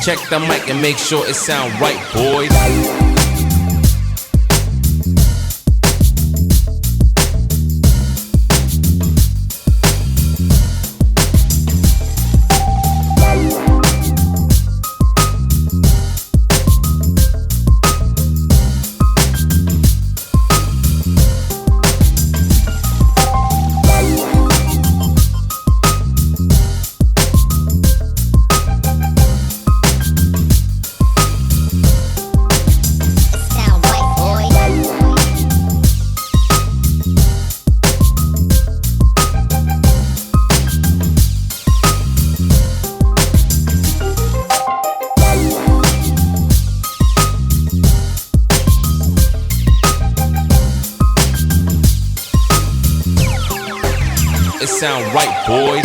Check the mic and make sure it sound right, boys. It sound right, boys.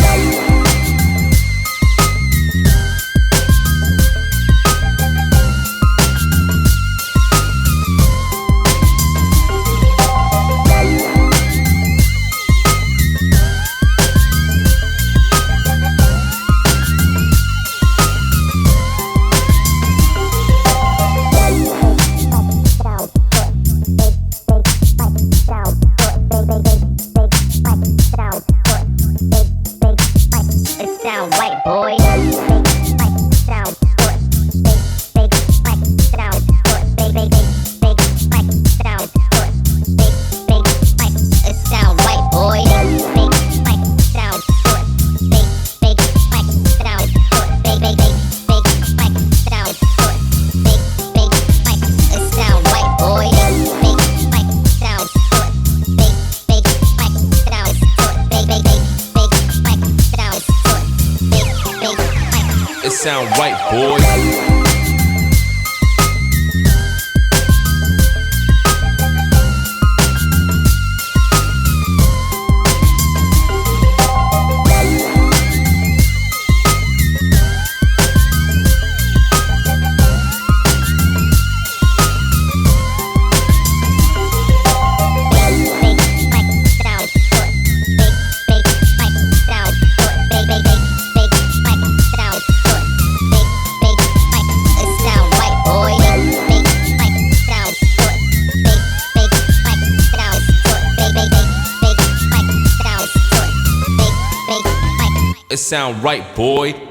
Sound right, boy. Sound it sound right, boy. It sound right, boys. It sound right, boy.